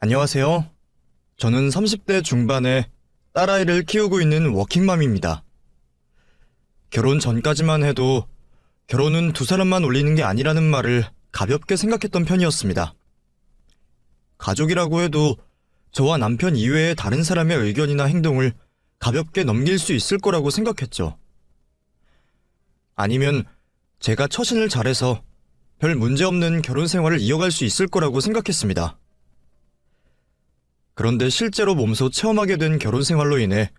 안녕하세요. 저는 30대 중반에 딸아이를 키우고 있는 워킹맘입니다. 결혼 전까지만 해도 결혼은 두 사람만 올리는 게 아니라는 말을 가볍게 생각했던 편이었습니다. 가족이라고 해도 저와 남편 이외의 다른 사람의 의견이나 행동을 가볍게 넘길 수 있을 거라고 생각했죠. 아니면 제가 처신을 잘해서 별 문제없는 결혼 생활을 이어갈 수 있을 거라고 생각했습니다. 그런데 실제로 몸소 체험하게 된 결혼 생활로 인해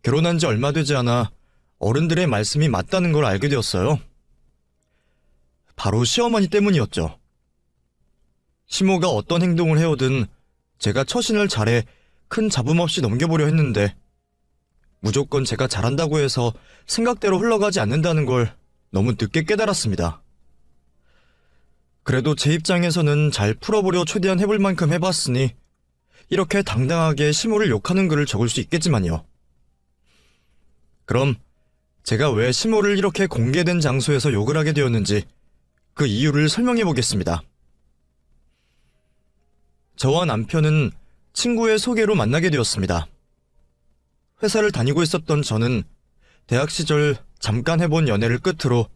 결혼한 지 얼마 되지 않아 어른들의 말씀이 맞다는 걸 알게 되었어요. 바로 시어머니 때문이었죠. 시모가 어떤 행동을 해오든 제가 처신을 잘해 큰 잡음 없이 넘겨보려 했는데 무조건 제가 잘한다고 해서 생각대로 흘러가지 않는다는 걸 너무 늦게 깨달았습니다. 그래도 제 입장에서는 잘 풀어보려 최대한 해볼 만큼 해봤으니 이렇게 당당하게 시모를 욕하는 글을 적을 수 있겠지만요. 그럼 제가 왜 시모를 이렇게 공개된 장소에서 욕을 하게 되었는지 그 이유를 설명해 보겠습니다. 저와 남편은 친구의 소개로 만나게 되었습니다. 회사를 다니고 있었던 저는 대학 시절 잠깐 해본 연애를 끝으로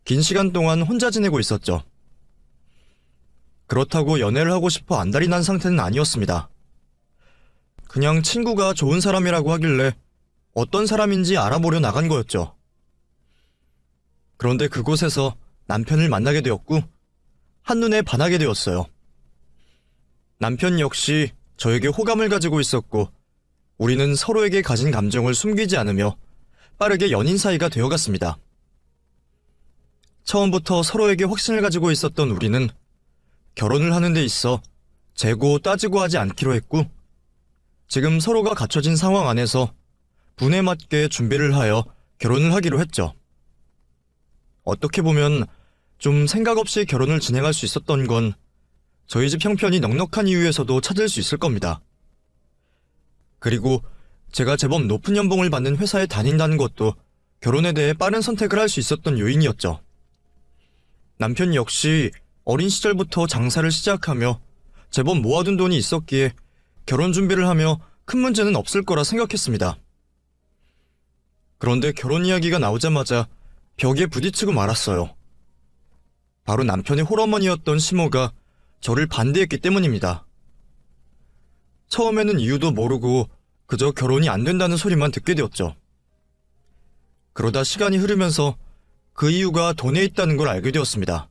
긴 시간 동안 혼자 지내고 있었죠. 그렇다고 연애를 하고 싶어 안달이 난 상태는 아니었습니다. 그냥 친구가 좋은 사람이라고 하길래 어떤 사람인지 알아보려 나간 거였죠. 그런데 그곳에서 남편을 만나게 되었고 한눈에 반하게 되었어요. 남편 역시 저에게 호감을 가지고 있었고 우리는 서로에게 가진 감정을 숨기지 않으며 빠르게 연인 사이가 되어갔습니다. 처음부터 서로에게 확신을 가지고 있었던 우리는 결혼을 하는 데 있어 재고 따지고 하지 않기로 했고 지금 서로가 갖춰진 상황 안에서 분에 맞게 준비를 하여 결혼을 하기로 했죠. 어떻게 보면 좀 생각 없이 결혼을 진행할 수 있었던 건 저희 집 형편이 넉넉한 이유에서도 찾을 수 있을 겁니다. 그리고 제가 제법 높은 연봉을 받는 회사에 다닌다는 것도 결혼에 대해 빠른 선택을 할 수 있었던 요인이었죠. 남편 역시 어린 시절부터 장사를 시작하며 제법 모아둔 돈이 있었기에 결혼 준비를 하며 큰 문제는 없을 거라 생각했습니다. 그런데 결혼 이야기가 나오자마자 벽에 부딪히고 말았어요. 바로 남편의 홀어머니였던 시모가 저를 반대했기 때문입니다. 처음에는 이유도 모르고 그저 결혼이 안 된다는 소리만 듣게 되었죠. 그러다 시간이 흐르면서 그 이유가 돈에 있다는 걸 알게 되었습니다.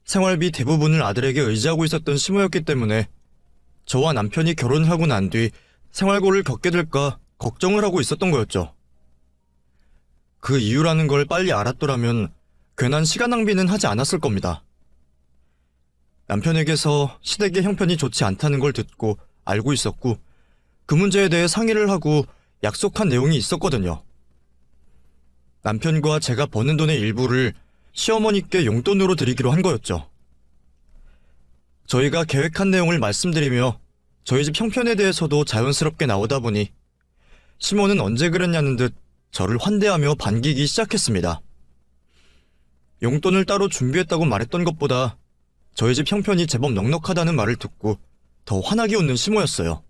생활비 대부분을 아들에게 의지하고 있었던 시모였기 때문에 저와 남편이 결혼을 하고 난 뒤 생활고를 겪게 될까 걱정을 하고 있었던 거였죠. 그 이유라는 걸 빨리 알았더라면 괜한 시간 낭비는 하지 않았을 겁니다. 남편에게서 시댁의 형편이 좋지 않다는 걸 듣고 알고 있었고 그 문제에 대해 상의를 하고 약속한 내용이 있었거든요. 남편과 제가 버는 돈의 일부를 시어머니께 용돈으로 드리기로 한 거였죠. 저희가 계획한 내용을 말씀드리며 저희 집 형편에 대해서도 자연스럽게 나오다 보니 시모는 언제 그랬냐는 듯 저를 환대하며 반기기 시작했습니다. 용돈을 따로 준비했다고 말했던 것보다 저희 집 형편이 제법 넉넉하다는 말을 듣고 더 환하게 웃는 시모였어요.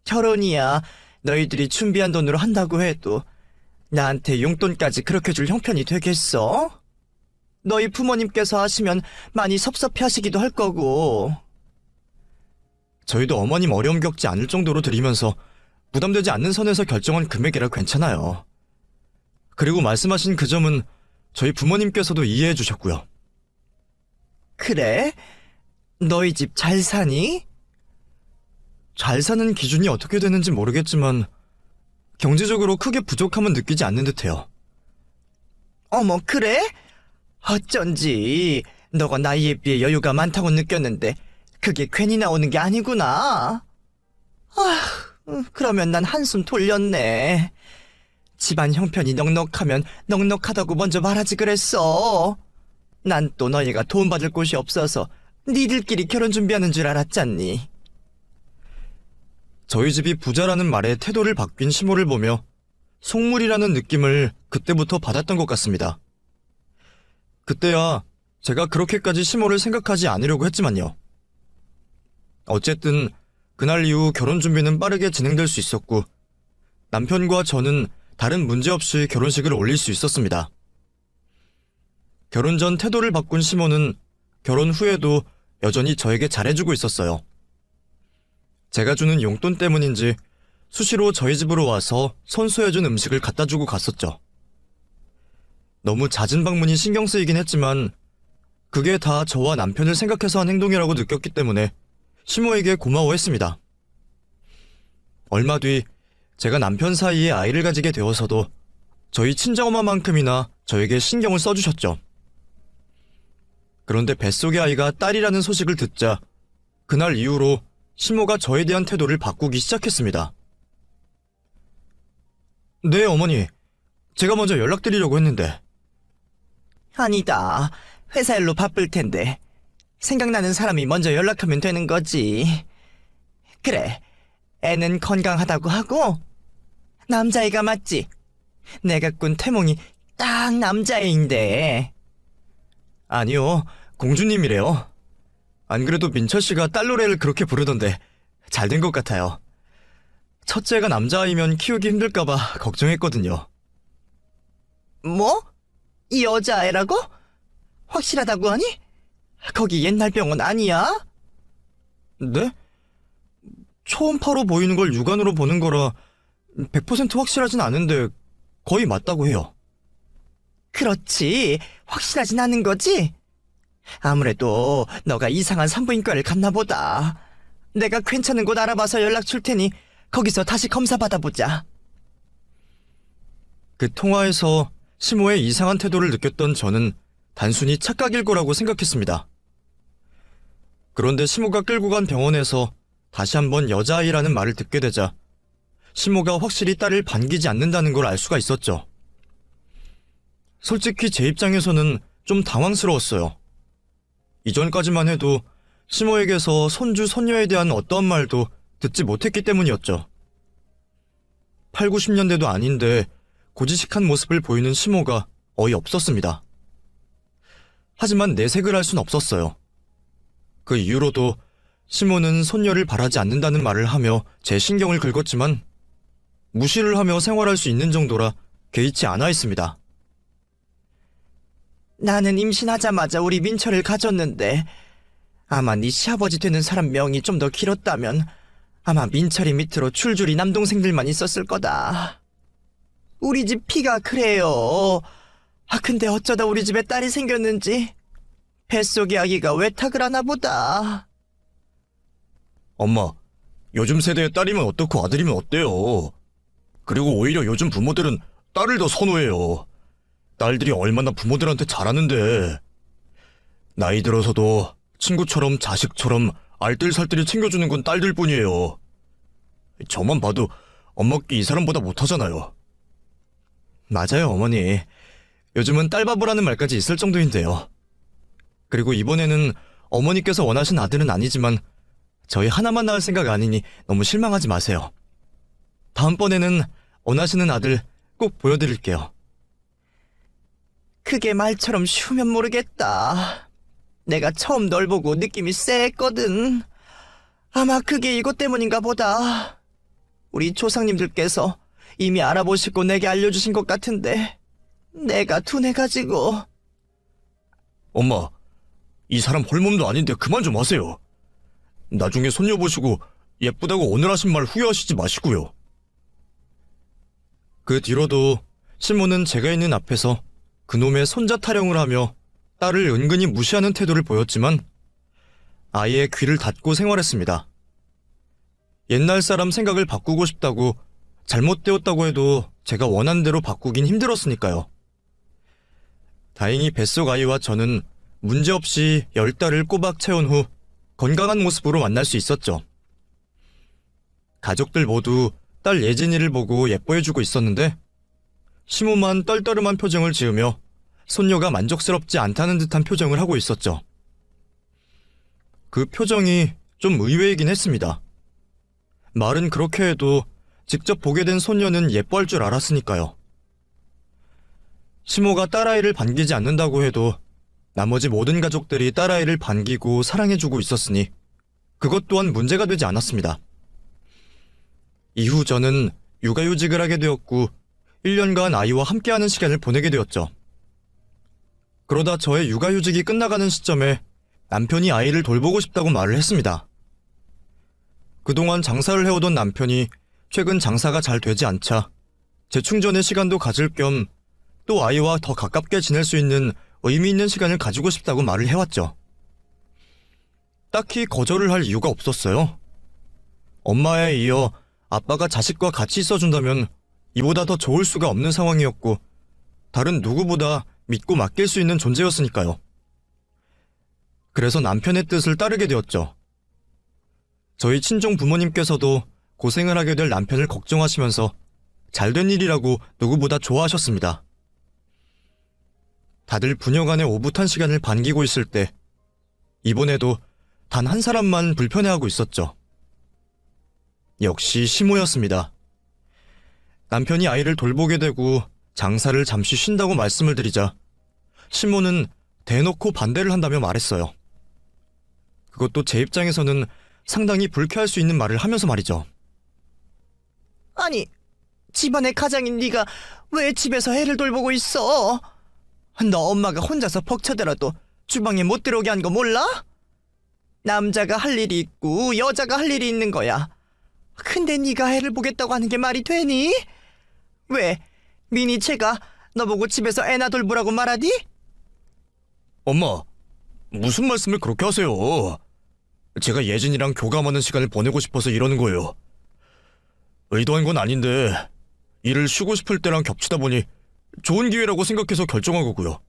결혼이야 너희들이 준비한 돈으로 한다고 해도 나한테 용돈까지 그렇게 줄 형편이 되겠어? 너희 부모님께서 하시면 많이 섭섭해하시기도 할 거고. 저희도 어머님 어려움 겪지 않을 정도로 드리면서 부담되지 않는 선에서 결정한 금액이라 괜찮아요. 그리고 말씀하신 그 점은 저희 부모님께서도 이해해 주셨고요. 그래? 너희 집 잘 사니? 잘 사는 기준이 어떻게 되는지 모르겠지만 경제적으로 크게 부족함은 느끼지 않는 듯해요. 어머 그래? 어쩐지 너가 나이에 비해 여유가 많다고 느꼈는데 그게 괜히 나오는 게 아니구나. 그러면 난 한숨 돌렸네. 집안 형편이 넉넉하면 넉넉하다고 먼저 말하지 그랬어. 난 또 너희가 도움받을 곳이 없어서 니들끼리 결혼 준비하는 줄 알았잖니. 저희 집이 부자라는 말에 태도를 바뀐 시모를 보며 속물이라는 느낌을 그때부터 받았던 것 같습니다. 그때야 제가 그렇게까지 시모를 생각하지 않으려고 했지만요. 어쨌든 그날 이후 결혼 준비는 빠르게 진행될 수 있었고 남편과 저는 다른 문제 없이 결혼식을 올릴 수 있었습니다. 결혼 전 태도를 바꾼 시모는 결혼 후에도 여전히 저에게 잘해주고 있었어요. 제가 주는 용돈 때문인지 수시로 저희 집으로 와서 손수해준 음식을 갖다주고 갔었죠. 너무 잦은 방문이 신경 쓰이긴 했지만 그게 다 저와 남편을 생각해서 한 행동이라고 느꼈기 때문에 시모에게 고마워했습니다. 얼마 뒤 제가 남편 사이에 아이를 가지게 되어서도 저희 친정엄마만큼이나 저에게 신경을 써주셨죠. 그런데 뱃속의 아이가 딸이라는 소식을 듣자 그날 이후로 시모가 저에 대한 태도를 바꾸기 시작했습니다. 네, 어머니. 제가 먼저 연락드리려고 했는데. 아니다. 회사 일로 바쁠 텐데. 생각나는 사람이 먼저 연락하면 되는 거지. 그래. 애는 건강하다고 하고 남자애가 맞지? 내가 꾼 태몽이 딱 남자애인데. 아니요, 공주님이래요. 안 그래도 민철 씨가 딸 노래를 그렇게 부르던데 잘 된 것 같아요. 첫째가 남자아이면 키우기 힘들까봐 걱정했거든요. 뭐? 이 여자애라고? 확실하다고 하니? 거기 옛날 병원 아니야? 네? 초음파로 보이는 걸 육안으로 보는 거라 100% 확실하진 않은데 거의 맞다고 해요. 그렇지. 확실하진 않은 거지? 아무래도 너가 이상한 산부인과를 갔나 보다. 내가 괜찮은 곳 알아봐서 연락 줄 테니 거기서 다시 검사 받아보자. 그 통화에서 시모의 이상한 태도를 느꼈던 저는 단순히 착각일 거라고 생각했습니다. 그런데 시모가 끌고 간 병원에서 다시 한번 여자아이라는 말을 듣게 되자 시모가 확실히 딸을 반기지 않는다는 걸 알 수가 있었죠. 솔직히 제 입장에서는 좀 당황스러웠어요. 이전까지만 해도 시모에게서 손주, 손녀에 대한 어떠한 말도 듣지 못했기 때문이었죠. 8, 90년대도 아닌데 고지식한 모습을 보이는 시모가 어이없었습니다. 하지만 내색을 할 순 없었어요. 그 이후로도 시모는 손녀를 바라지 않는다는 말을 하며 제 신경을 긁었지만 무시를 하며 생활할 수 있는 정도라 개의치 않아 있습니다. 나는 임신하자마자 우리 민철을 가졌는데 아마 네 시아버지 되는 사람 명이 좀 더 길었다면 아마 민철이 밑으로 줄줄이 남동생들만 있었을 거다. 우리 집 피가 그래요. 근데 어쩌다 우리 집에 딸이 생겼는지 뱃속의 아기가 외탁을 하나 보다. 엄마, 요즘 세대의 딸이면 어떻고 아들이면 어때요? 그리고 오히려 요즘 부모들은 딸을 더 선호해요. 딸들이 얼마나 부모들한테 잘하는데. 나이 들어서도 친구처럼 자식처럼 알뜰살뜰히 챙겨주는 건 딸들 뿐이에요. 저만 봐도 엄마께 이 사람보다 못하잖아요. 맞아요, 어머니. 요즘은 딸바보라는 말까지 있을 정도인데요. 그리고 이번에는 어머니께서 원하신 아들은 아니지만 저희 하나만 낳을 생각 아니니 너무 실망하지 마세요. 다음번에는 원하시는 아들 꼭 보여드릴게요. 그게 말처럼 쉬우면 모르겠다. 내가 처음 널 보고 느낌이 쎄했거든. 아마 그게 이것 때문인가 보다. 우리 조상님들께서 이미 알아보시고 내게 알려주신 것 같은데 내가 둔해가지고. 엄마, 이 사람 홀몸도 아닌데 그만 좀 하세요. 나중에 손녀 보시고 예쁘다고 오늘 하신 말 후회하시지 마시고요. 그 뒤로도 시모는 제가 있는 앞에서 그놈의 손자 타령을 하며 딸을 은근히 무시하는 태도를 보였지만 아예 귀를 닫고 생활했습니다. 옛날 사람 생각을 바꾸고 싶다고 잘못되었다고 해도 제가 원한 대로 바꾸긴 힘들었으니까요. 다행히 뱃속 아이와 저는 문제없이 10달을 꼬박 채운 후 건강한 모습으로 만날 수 있었죠. 가족들 모두 딸 예진이를 보고 예뻐해주고 있었는데 시모만 떨떠름한 표정을 지으며 손녀가 만족스럽지 않다는 듯한 표정을 하고 있었죠. 그 표정이 좀 의외이긴 했습니다. 말은 그렇게 해도 직접 보게 된 손녀는 예뻐할 줄 알았으니까요. 시모가 딸아이를 반기지 않는다고 해도 나머지 모든 가족들이 딸아이를 반기고 사랑해주고 있었으니 그것 또한 문제가 되지 않았습니다. 이후 저는 육아휴직을 하게 되었고 1년간 아이와 함께하는 시간을 보내게 되었죠. 그러다 저의 육아휴직이 끝나가는 시점에 남편이 아이를 돌보고 싶다고 말을 했습니다. 그동안 장사를 해오던 남편이 최근 장사가 잘 되지 않자 재충전의 시간도 가질 겸 또 아이와 더 가깝게 지낼 수 있는 의미 있는 시간을 가지고 싶다고 말을 해왔죠. 딱히 거절을 할 이유가 없었어요. 엄마에 이어 아빠가 자식과 같이 있어준다면 이보다 더 좋을 수가 없는 상황이었고 다른 누구보다 믿고 맡길 수 있는 존재였으니까요. 그래서 남편의 뜻을 따르게 되었죠. 저희 친정 부모님께서도 고생을 하게 될 남편을 걱정하시면서 잘된 일이라고 누구보다 좋아하셨습니다. 다들 부녀 간의 오붓한 시간을 반기고 있을 때 이번에도 단 한 사람만 불편해하고 있었죠. 역시 시모였습니다. 남편이 아이를 돌보게 되고 장사를 잠시 쉰다고 말씀을 드리자 시모는 대놓고 반대를 한다며 말했어요. 그것도 제 입장에서는 상당히 불쾌할 수 있는 말을 하면서 말이죠. 아니, 집안의 가장인 네가 왜 집에서 애를 돌보고 있어? 너 엄마가 혼자서 벅차더라도 주방에 못 들어오게 한 거 몰라? 남자가 할 일이 있고 여자가 할 일이 있는 거야. 근데 네가 애를 보겠다고 하는 게 말이 되니? 왜 미니채가 너보고 집에서 애나 돌보라고 말하디? 엄마, 무슨 말씀을 그렇게 하세요? 제가 예진이랑 교감하는 시간을 보내고 싶어서 이러는 거예요. 의도한 건 아닌데 일을 쉬고 싶을 때랑 겹치다 보니 좋은 기회라고 생각해서 결정한 거고요.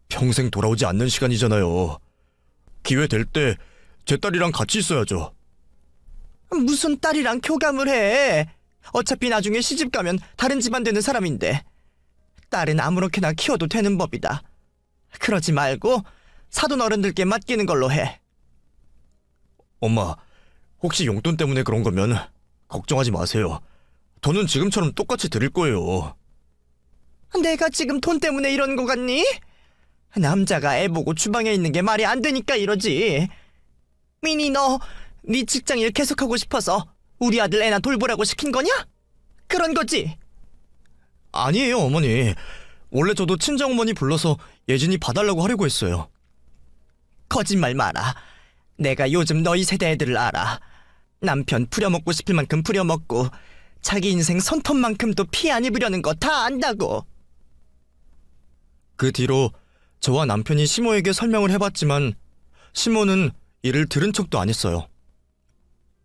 평생 돌아오지 않는 시간이잖아요. 기회 될 때 제 딸이랑 같이 있어야죠. 무슨 딸이랑 교감을 해? 어차피 나중에 시집 가면 다른 집안 되는 사람인데 딸은 아무렇게나 키워도 되는 법이다. 그러지 말고 사돈 어른들께 맡기는 걸로 해. 엄마, 혹시 용돈 때문에 그런 거면 걱정하지 마세요. 저는 지금처럼 똑같이 드릴 거예요. 내가 지금 돈 때문에 이러는 거 같니? 남자가 애 보고 주방에 있는 게 말이 안 되니까 이러지. 미니, 네 직장일 계속하고 싶어서 우리 아들 애나 돌보라고 시킨 거냐? 그런 거지? 아니에요, 어머니. 원래 저도 친정어머니 불러서 예진이 봐달라고 하려고 했어요. 거짓말 마라. 내가 요즘 너희 세대 애들을 알아. 남편 부려먹고 싶을 만큼 부려먹고 자기 인생 손톱만큼도 피 안 입으려는 거 다 안다고. 그 뒤로 저와 남편이 시모에게 설명을 해봤지만 시모는 이를 들은 척도 안 했어요.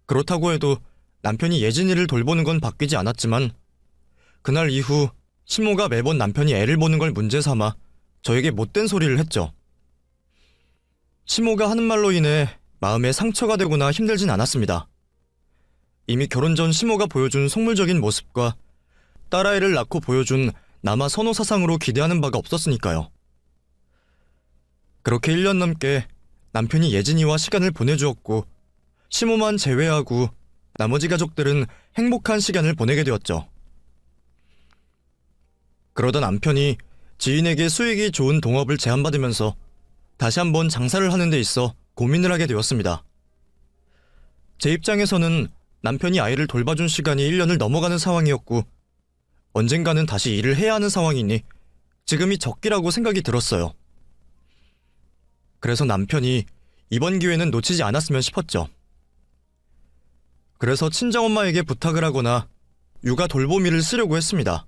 그렇다고 해도 남편이 예진이를 돌보는 건 바뀌지 않았지만 그날 이후 시모가 매번 남편이 애를 보는 걸 문제 삼아 저에게 못된 소리를 했죠. 시모가 하는 말로 인해 마음에 상처가 되거나 힘들진 않았습니다. 이미 결혼 전 시모가 보여준 속물적인 모습과 딸아이를 낳고 보여준 남아 선호 사상으로 기대하는 바가 없었으니까요. 그렇게 1년 넘게 남편이 예진이와 시간을 보내주었고 시모만 제외하고 나머지 가족들은 행복한 시간을 보내게 되었죠. 그러다 남편이 지인에게 수익이 좋은 동업을 제안받으면서 다시 한번 장사를 하는 데 있어 고민을 하게 되었습니다. 제 입장에서는 남편이 아이를 돌봐준 시간이 1년을 넘어가는 상황이었고 언젠가는 다시 일을 해야 하는 상황이니 지금이 적기라고 생각이 들었어요. 그래서 남편이 이번 기회는 놓치지 않았으면 싶었죠. 그래서 친정엄마에게 부탁을 하거나 육아 돌보미를 쓰려고 했습니다.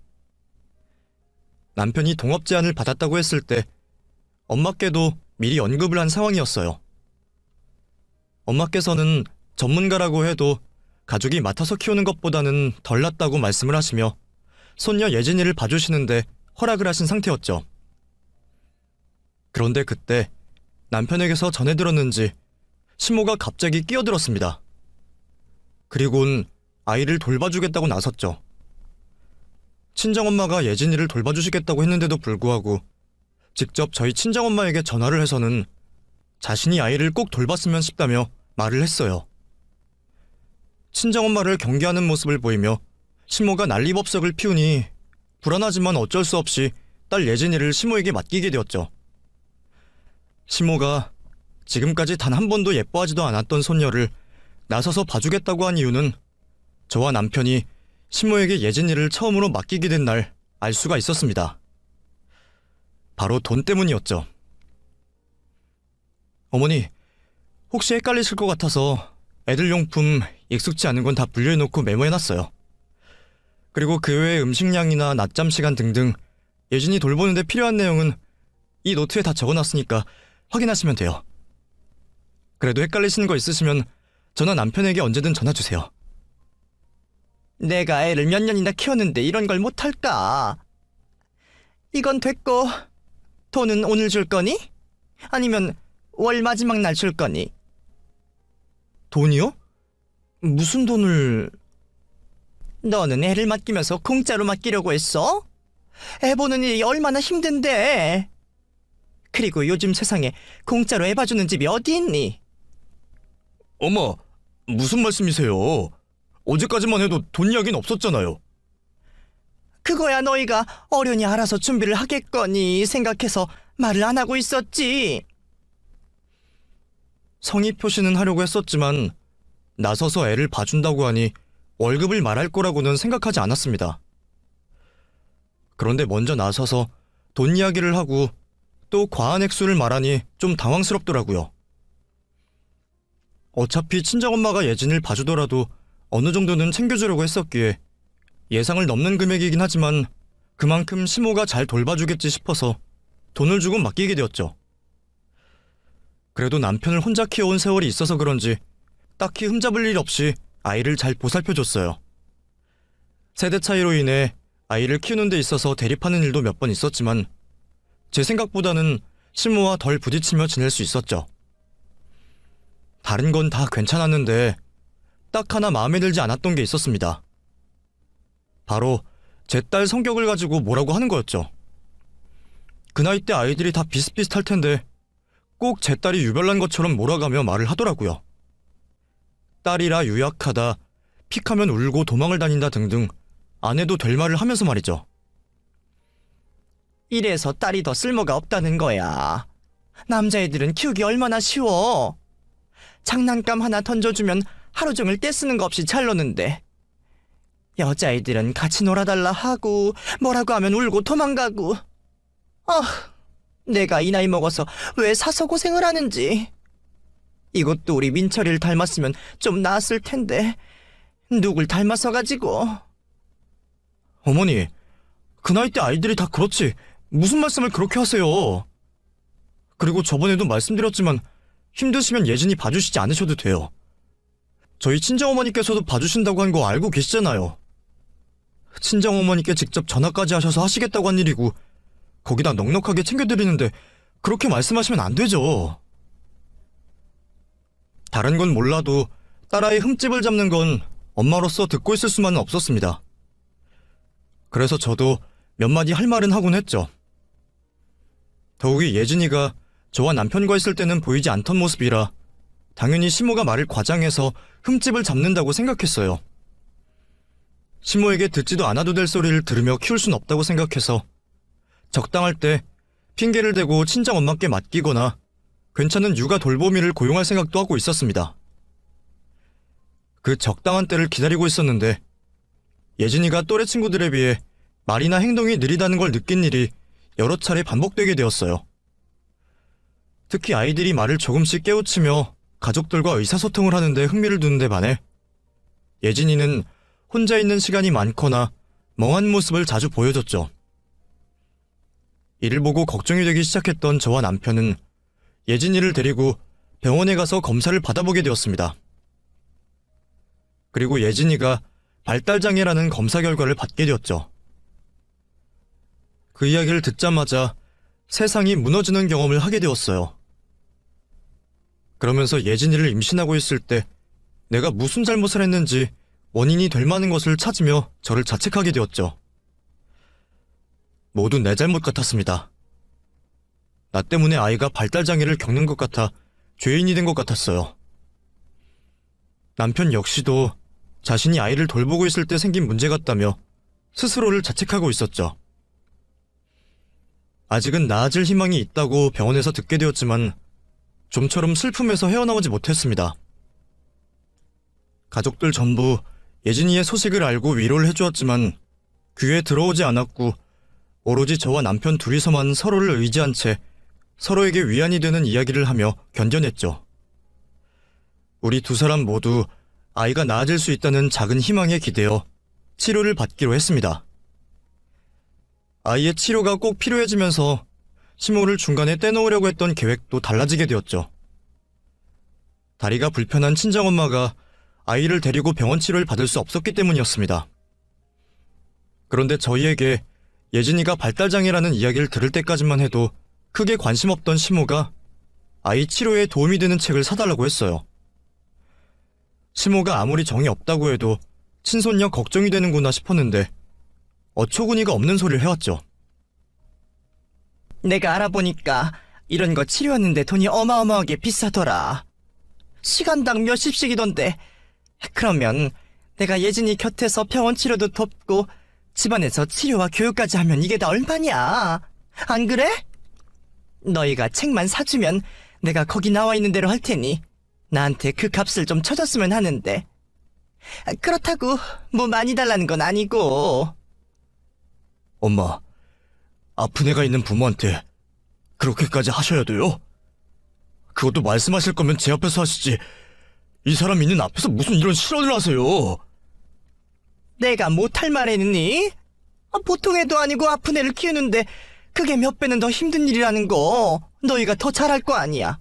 남편이 동업 제안을 받았다고 했을 때 엄마께도 미리 언급을 한 상황이었어요. 엄마께서는 전문가라고 해도 가족이 맡아서 키우는 것보다는 덜 낫다고 말씀을 하시며 손녀 예진이를 봐주시는데 허락을 하신 상태였죠. 그런데 그때 남편에게서 전해 들었는지 시모가 갑자기 끼어들었습니다. 그리곤 아이를 돌봐주겠다고 나섰죠. 친정엄마가 예진이를 돌봐주시겠다고 했는데도 불구하고 직접 저희 친정엄마에게 전화를 해서는 자신이 아이를 꼭 돌봤으면 싶다며 말을 했어요. 친정엄마를 경계하는 모습을 보이며 시모가 난리법석을 피우니 불안하지만 어쩔 수 없이 딸 예진이를 시모에게 맡기게 되었죠. 시모가 지금까지 단 한 번도 예뻐하지도 않았던 손녀를 나서서 봐주겠다고 한 이유는 저와 남편이 신모에게 예진이를 처음으로 맡기게 된 날 알 수가 있었습니다. 바로 돈 때문이었죠. 어머니, 혹시 헷갈리실 것 같아서 애들 용품 익숙치 않은 건 다 분류해놓고 메모해놨어요. 그리고 그 외에 음식량이나 낮잠 시간 등등 예진이 돌보는데 필요한 내용은 이 노트에 다 적어놨으니까 확인하시면 돼요. 그래도 헷갈리시는 거 있으시면 저나 남편에게 언제든 전화주세요. 내가 애를 몇 년이나 키웠는데 이런 걸 못할까? 이건 됐고, 돈은 오늘 줄 거니? 아니면 월 마지막 날 줄 거니? 돈이요? 무슨 돈을... 너는 애를 맡기면서 공짜로 맡기려고 했어? 애 보는 일이 얼마나 힘든데. 그리고 요즘 세상에 공짜로 애 봐주는 집이 어디 있니? 어머, 무슨 말씀이세요? 어제까지만 해도 돈 이야기는 없었잖아요. 그거야 너희가 어련히 알아서 준비를 하겠거니 생각해서 말을 안 하고 있었지. 성의 표시는 하려고 했었지만 나서서 애를 봐준다고 하니 월급을 말할 거라고는 생각하지 않았습니다. 그런데 먼저 나서서 돈 이야기를 하고 또 과한 액수를 말하니 좀 당황스럽더라고요. 어차피 친정엄마가 예진을 봐주더라도 어느 정도는 챙겨주려고 했었기에 예상을 넘는 금액이긴 하지만 그만큼 시모가 잘 돌봐주겠지 싶어서 돈을 주고 맡기게 되었죠. 그래도 남편을 혼자 키워온 세월이 있어서 그런지 딱히 흠잡을 일 없이 아이를 잘 보살펴줬어요. 세대 차이로 인해 아이를 키우는 데 있어서 대립하는 일도 몇 번 있었지만 제 생각보다는 시모와 덜 부딪히며 지낼 수 있었죠. 다른 건 다 괜찮았는데 딱 하나 마음에 들지 않았던 게 있었습니다. 바로 제 딸 성격을 가지고 뭐라고 하는 거였죠. 그 나이 때 아이들이 다 비슷비슷할 텐데 꼭 제 딸이 유별난 것처럼 몰아가며 말을 하더라고요. 딸이라 유약하다, 픽하면 울고 도망을 다닌다 등등 안 해도 될 말을 하면서 말이죠. 이래서 딸이 더 쓸모가 없다는 거야. 남자애들은 키우기 얼마나 쉬워. 장난감 하나 던져주면 하루 종일 떼쓰는 거 없이 잘 노는데 여자애들은 같이 놀아달라 하고 뭐라고 하면 울고 도망가고. 내가 이 나이 먹어서 왜 사서 고생을 하는지. 이것도 우리 민철이를 닮았으면 좀 나았을 텐데 누굴 닮았어가지고. 어머니, 그 나이 때 아이들이 다 그렇지 무슨 말씀을 그렇게 하세요. 그리고 저번에도 말씀드렸지만 힘드시면 예진이 봐주시지 않으셔도 돼요. 저희 친정어머니께서도 봐주신다고 한 거 알고 계시잖아요. 친정어머니께 직접 전화까지 하셔서 하시겠다고 한 일이고 거기다 넉넉하게 챙겨드리는데 그렇게 말씀하시면 안 되죠. 다른 건 몰라도 딸아이 흠집을 잡는 건 엄마로서 듣고 있을 수만은 없었습니다. 그래서 저도 몇 마디 할 말은 하곤 했죠. 더욱이 예진이가 저와 남편과 있을 때는 보이지 않던 모습이라 당연히 시모가 말을 과장해서 흠집을 잡는다고 생각했어요. 시모에게 듣지도 않아도 될 소리를 들으며 키울 순 없다고 생각해서 적당할 때 핑계를 대고 친정엄마께 맡기거나 괜찮은 육아 돌보미를 고용할 생각도 하고 있었습니다. 그 적당한 때를 기다리고 있었는데 예진이가 또래 친구들에 비해 말이나 행동이 느리다는 걸 느낀 일이 여러 차례 반복되게 되었어요. 특히 아이들이 말을 조금씩 깨우치며 가족들과 의사소통을 하는데 흥미를 두는데 반해 예진이는 혼자 있는 시간이 많거나 멍한 모습을 자주 보여줬죠. 이를 보고 걱정이 되기 시작했던 저와 남편은 예진이를 데리고 병원에 가서 검사를 받아보게 되었습니다. 그리고 예진이가 발달장애라는 검사 결과를 받게 되었죠. 그 이야기를 듣자마자 세상이 무너지는 경험을 하게 되었어요. 그러면서 예진이를 임신하고 있을 때 내가 무슨 잘못을 했는지 원인이 될 만한 것을 찾으며 저를 자책하게 되었죠. 모두 내 잘못 같았습니다. 나 때문에 아이가 발달장애를 겪는 것 같아 죄인이 된 것 같았어요. 남편 역시도 자신이 아이를 돌보고 있을 때 생긴 문제 같다며 스스로를 자책하고 있었죠. 아직은 나아질 희망이 있다고 병원에서 듣게 되었지만 좀처럼 슬픔에서 헤어나오지 못했습니다. 가족들 전부 예진이의 소식을 알고 위로를 해주었지만 귀에 들어오지 않았고 오로지 저와 남편 둘이서만 서로를 의지한 채 서로에게 위안이 되는 이야기를 하며 견뎌냈죠. 우리 두 사람 모두 아이가 나아질 수 있다는 작은 희망에 기대어 치료를 받기로 했습니다. 아이의 치료가 꼭 필요해지면서 시모를 중간에 떼놓으려고 했던 계획도 달라지게 되었죠. 다리가 불편한 친정엄마가 아이를 데리고 병원 치료를 받을 수 없었기 때문이었습니다. 그런데 저희에게 예진이가 발달장애라는 이야기를 들을 때까지만 해도 크게 관심 없던 시모가 아이 치료에 도움이 되는 책을 사달라고 했어요. 시모가 아무리 정이 없다고 해도 친손녀 걱정이 되는구나 싶었는데 어처구니가 없는 소리를 해왔죠. 내가 알아보니까 이런 거 치료하는데 돈이 어마어마하게 비싸더라. 시간당 몇십씩이던데. 그러면 내가 예진이 곁에서 병원 치료도 돕고 집안에서 치료와 교육까지 하면 이게 다 얼마냐? 안 그래? 너희가 책만 사주면 내가 거기 나와 있는 대로 할 테니 나한테 그 값을 좀 쳐줬으면 하는데. 그렇다고 뭐 많이 달라는 건 아니고. 엄마, 아픈 애가 있는 부모한테 그렇게까지 하셔야 돼요? 그것도 말씀하실 거면 제 앞에서 하시지. 이 사람 있는 앞에서 무슨 이런 실언을 하세요? 내가 못할 말했니? 보통 애도 아니고 아픈 애를 키우는데 그게 몇 배는 더 힘든 일이라는 거 너희가 더 잘할 거 아니야.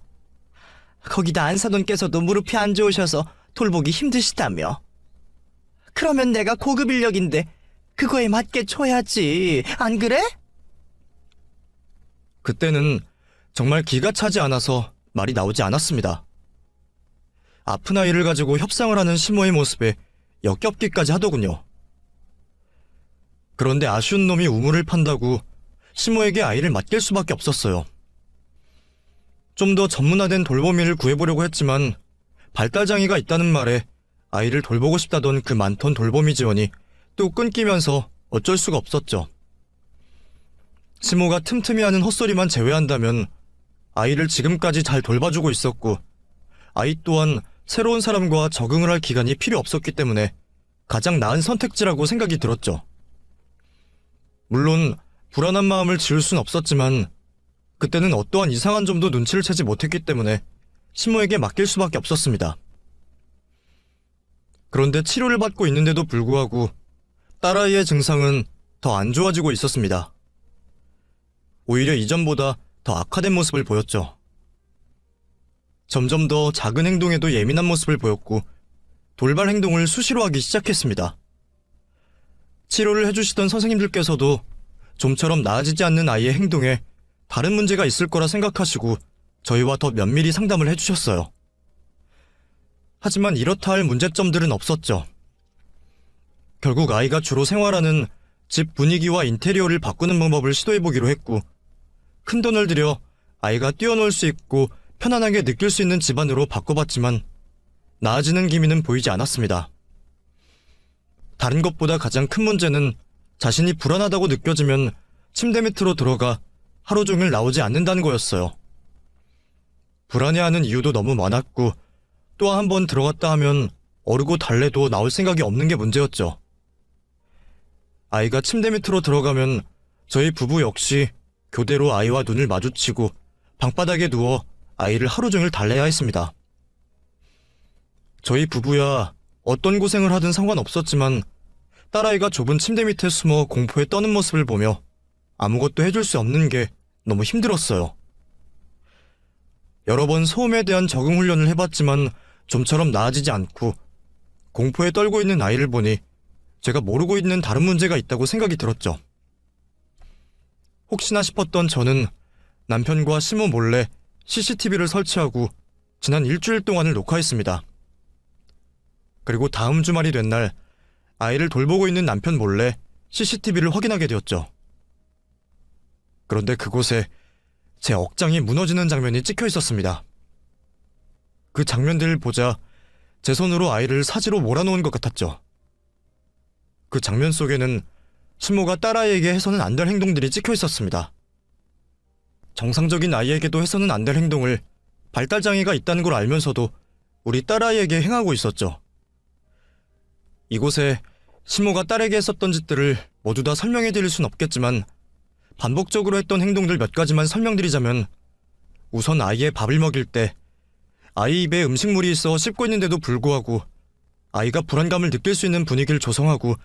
거기다 안사돈께서도 무릎이 안 좋으셔서 돌보기 힘드시다며. 그러면 내가 고급 인력인데 그거에 맞게 줘야지. 안 그래? 그때는 정말 기가 차지 않아서 말이 나오지 않았습니다. 아픈 아이를 가지고 협상을 하는 시모의 모습에 역겹기까지 하더군요. 그런데 아쉬운 놈이 우물을 판다고 시모에게 아이를 맡길 수밖에 없었어요. 좀 더 전문화된 돌보미를 구해보려고 했지만 발달장애가 있다는 말에 아이를 돌보고 싶다던 그 많던 돌보미 지원이 또 끊기면서 어쩔 수가 없었죠. 시모가 틈틈이 하는 헛소리만 제외한다면 아이를 지금까지 잘 돌봐주고 있었고 아이 또한 새로운 사람과 적응을 할 기간이 필요 없었기 때문에 가장 나은 선택지라고 생각이 들었죠. 물론 불안한 마음을 지울 순 없었지만 그때는 어떠한 이상한 점도 눈치를 채지 못했기 때문에 시모에게 맡길 수밖에 없었습니다. 그런데 치료를 받고 있는데도 불구하고 딸아이의 증상은 더 안 좋아지고 있었습니다. 오히려 이전보다 더 악화된 모습을 보였죠. 점점 더 작은 행동에도 예민한 모습을 보였고 돌발 행동을 수시로 하기 시작했습니다. 치료를 해주시던 선생님들께서도 좀처럼 나아지지 않는 아이의 행동에 다른 문제가 있을 거라 생각하시고 저희와 더 면밀히 상담을 해주셨어요. 하지만 이렇다 할 문제점들은 없었죠. 결국 아이가 주로 생활하는 집 분위기와 인테리어를 바꾸는 방법을 시도해보기로 했고 큰 돈을 들여 아이가 뛰어놀 수 있고 편안하게 느낄 수 있는 집안으로 바꿔봤지만 나아지는 기미는 보이지 않았습니다. 다른 것보다 가장 큰 문제는 자신이 불안하다고 느껴지면 침대 밑으로 들어가 하루 종일 나오지 않는다는 거였어요. 불안해하는 이유도 너무 많았고 또 한 번 들어갔다 하면 어르고 달래도 나올 생각이 없는 게 문제였죠. 아이가 침대 밑으로 들어가면 저희 부부 역시 교대로 아이와 눈을 마주치고 방바닥에 누워 아이를 하루 종일 달래야 했습니다. 저희 부부야 어떤 고생을 하든 상관없었지만 딸아이가 좁은 침대 밑에 숨어 공포에 떠는 모습을 보며 아무것도 해줄 수 없는 게 너무 힘들었어요. 여러 번 소음에 대한 적응 훈련을 해봤지만 좀처럼 나아지지 않고 공포에 떨고 있는 아이를 보니 제가 모르고 있는 다른 문제가 있다고 생각이 들었죠. 혹시나 싶었던 저는 남편과 시모 몰래 CCTV를 설치하고 지난 일주일 동안을 녹화했습니다. 그리고 다음 주말이 된 날 아이를 돌보고 있는 남편 몰래 CCTV를 확인하게 되었죠. 그런데 그곳에 제 억장이 무너지는 장면이 찍혀 있었습니다. 그 장면들을 보자 제 손으로 아이를 사지로 몰아놓은 것 같았죠. 그 장면 속에는 시모가 딸아이에게 해서는 안 될 행동들이 찍혀 있었습니다. 정상적인 아이에게도 해서는 안 될 행동을 발달장애가 있다는 걸 알면서도 우리 딸아이에게 행하고 있었죠. 이곳에 시모가 딸에게 했었던 짓들을 모두 다 설명해 드릴 순 없겠지만 반복적으로 했던 행동들 몇 가지만 설명드리자면, 우선 아이의 밥을 먹일 때 아이 입에 음식물이 있어 씹고 있는데도 불구하고 아이가 불안감을 느낄 수 있는 분위기를 조성하고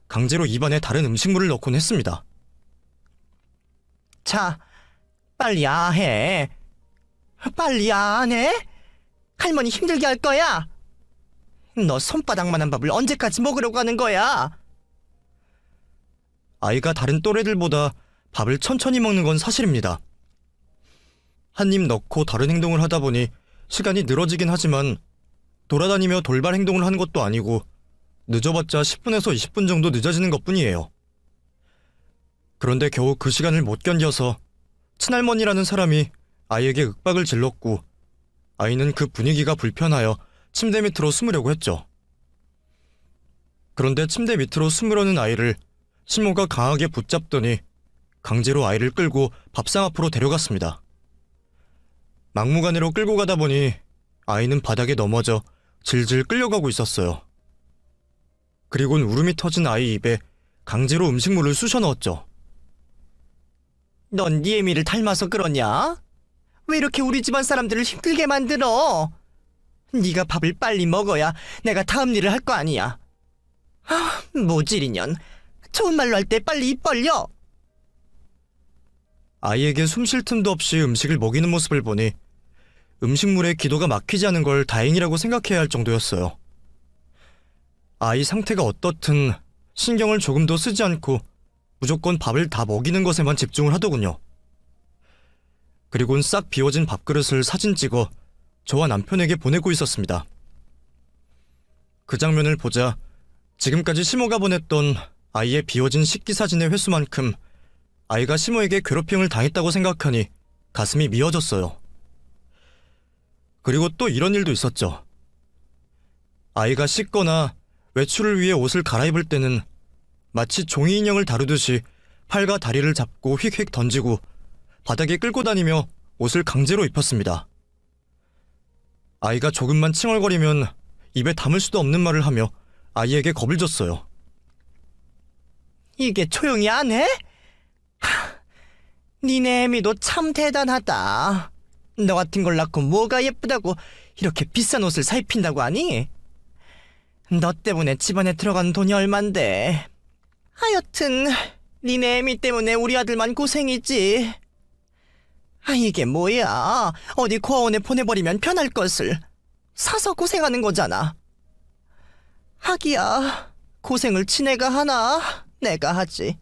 강제로 입안에 다른 음식물을 넣곤 했습니다. 자, 빨리 해. 빨리 안 해? 할머니 힘들게 할 거야. 너 손바닥만한 밥을 언제까지 먹으려고 하는 거야? 아이가 다른 또래들보다 밥을 천천히 먹는 건 사실입니다. 한 입 넣고 다른 행동을 하다 보니 시간이 늘어지긴 하지만 돌아다니며 돌발 행동을 하는 것도 아니고 늦어봤자 10분에서 20분 정도 늦어지는 것뿐이에요. 그런데 겨우 그 시간을 못 견뎌서 친할머니라는 사람이 아이에게 윽박을 질렀고, 아이는 그 분위기가 불편하여 침대 밑으로 숨으려고 했죠. 그런데 침대 밑으로 숨으려는 아이를 시모가 강하게 붙잡더니 강제로 아이를 끌고 밥상 앞으로 데려갔습니다. 막무가내로 끌고 가다 보니 아이는 바닥에 넘어져 질질 끌려가고 있었어요. 그리곤 울음이 터진 아이 입에 강제로 음식물을 쑤셔 넣었죠. 넌 니에미를 닮아서 그러냐? 왜 이렇게 우리 집안 사람들을 힘들게 만들어? 네가 밥을 빨리 먹어야 내가 다음 일을 할 거 아니야. 모질이년. 좋은 말로 할 때 빨리 입 벌려. 아이에게 숨 쉴 틈도 없이 음식을 먹이는 모습을 보니 음식물에 기도가 막히지 않은 걸 다행이라고 생각해야 할 정도였어요. 아이 상태가 어떻든 신경을 조금도 쓰지 않고 무조건 밥을 다 먹이는 것에만 집중을 하더군요. 그리곤 싹 비워진 밥그릇을 사진 찍어 저와 남편에게 보내고 있었습니다. 그 장면을 보자 지금까지 시모가 보냈던 아이의 비워진 식기 사진의 횟수만큼 아이가 시모에게 괴롭힘을 당했다고 생각하니 가슴이 미어졌어요. 그리고 또 이런 일도 있었죠. 아이가 씻거나 외출을 위해 옷을 갈아입을 때는 마치 종이 인형을 다루듯이 팔과 다리를 잡고 휙휙 던지고 바닥에 끌고 다니며 옷을 강제로 입혔습니다. 아이가 조금만 칭얼거리면 입에 담을 수도 없는 말을 하며 아이에게 겁을 줬어요. 이게 조용히 안 해? 니네 애미도 참 대단하다. 너 같은 걸 낳고 뭐가 예쁘다고 이렇게 비싼 옷을 사 입힌다고 하니? 너 때문에 집안에 들어간 돈이 얼만데. 하여튼 니네 애미 때문에 우리 아들만 고생이지. 이게 뭐야? 어디 고아원에 보내버리면 편할 것을. 사서 고생하는 거잖아. 하기야, 고생을 지네가 하나? 내가 하지.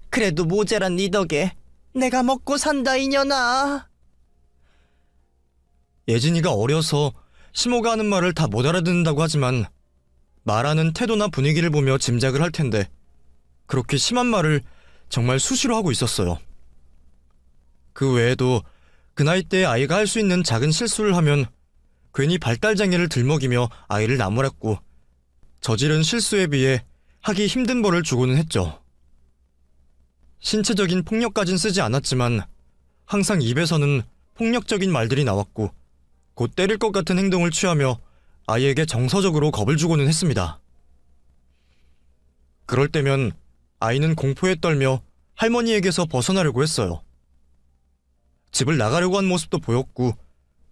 그래도 모자란 니 덕에 내가 먹고 산다 이년아. 예진이가 어려서 시모가 하는 말을 다 못 알아듣는다고 하지만 말하는 태도나 분위기를 보며 짐작을 할 텐데 그렇게 심한 말을 정말 수시로 하고 있었어요. 그 외에도 그 나이 때 아이가 할 수 있는 작은 실수를 하면 괜히 발달장애를 들먹이며 아이를 나무랐고 저지른 실수에 비해 하기 힘든 벌을 주고는 했죠. 신체적인 폭력까진 쓰지 않았지만 항상 입에서는 폭력적인 말들이 나왔고 곧 때릴 것 같은 행동을 취하며 아이에게 정서적으로 겁을 주고는 했습니다. 그럴 때면 아이는 공포에 떨며 할머니에게서 벗어나려고 했어요. 집을 나가려고 한 모습도 보였고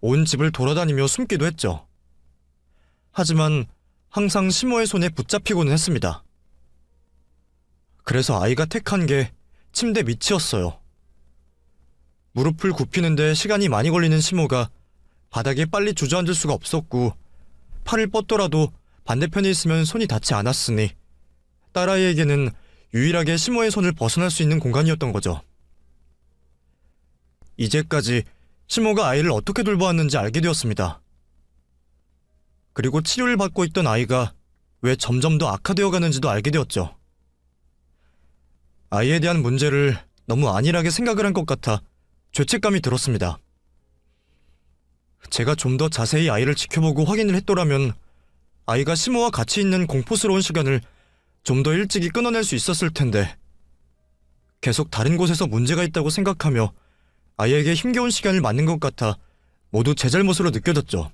온 집을 돌아다니며 숨기도 했죠. 하지만 항상 시모의 손에 붙잡히고는 했습니다. 그래서 아이가 택한 게 침대 밑이었어요. 무릎을 굽히는데 시간이 많이 걸리는 시모가 바닥에 빨리 주저앉을 수가 없었고 팔을 뻗더라도 반대편에 있으면 손이 닿지 않았으니 딸아이에게는 유일하게 시모의 손을 벗어날 수 있는 공간이었던 거죠. 이제까지 시모가 아이를 어떻게 돌보았는지 알게 되었습니다. 그리고 치료를 받고 있던 아이가 왜 점점 더 악화되어 가는지도 알게 되었죠. 아이에 대한 문제를 너무 안일하게 생각을 한 것 같아 죄책감이 들었습니다. 제가 좀 더 자세히 아이를 지켜보고 확인을 했더라면 아이가 시모와 같이 있는 공포스러운 시간을 좀 더 일찍이 끊어낼 수 있었을 텐데 계속 다른 곳에서 문제가 있다고 생각하며 아이에게 힘겨운 시간을 맞는 것 같아 모두 제 잘못으로 느껴졌죠.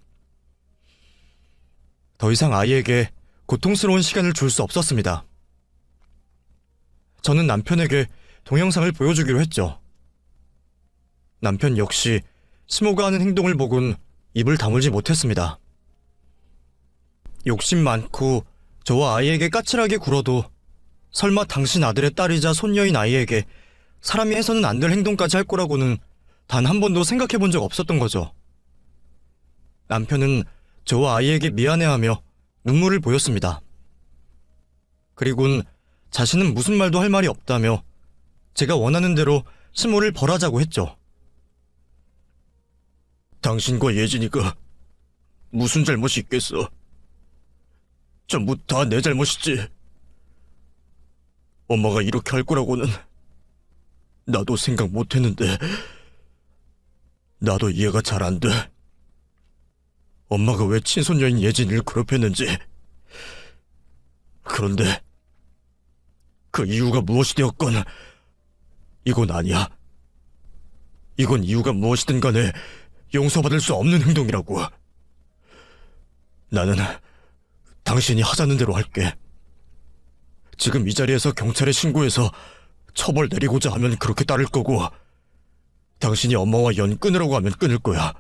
더 이상 아이에게 고통스러운 시간을 줄 수 없었습니다. 저는 남편에게 동영상을 보여주기로 했죠. 남편 역시 시모가 하는 행동을 보곤 입을 다물지 못했습니다. 욕심 많고 저와 아이에게 까칠하게 굴어도 설마 당신 아들의 딸이자 손녀인 아이에게 사람이 해서는 안 될 행동까지 할 거라고는 단 한 번도 생각해 본 적 없었던 거죠. 남편은 저와 아이에게 미안해하며 눈물을 보였습니다. 그리곤 자신은 무슨 말도 할 말이 없다며 제가 원하는 대로 시모를 벌하자고 했죠. 당신과 예진이가 무슨 잘못이 있겠어? 전부 다 내 잘못이지. 엄마가 이렇게 할 거라고는 나도 생각 못했는데 나도 이해가 잘 안 돼. 엄마가 왜 친손녀인 예진이를 괴롭혔는지. 그런데 그 이유가 무엇이 되었건 이건 아니야. 이건 이유가 무엇이든 간에 용서받을 수 없는 행동이라고. 나는 당신이 하자는 대로 할게. 지금 이 자리에서 경찰에 신고해서 처벌 내리고자 하면 그렇게 따를 거고, 당신이 엄마와 연 끊으라고 하면 끊을 거야.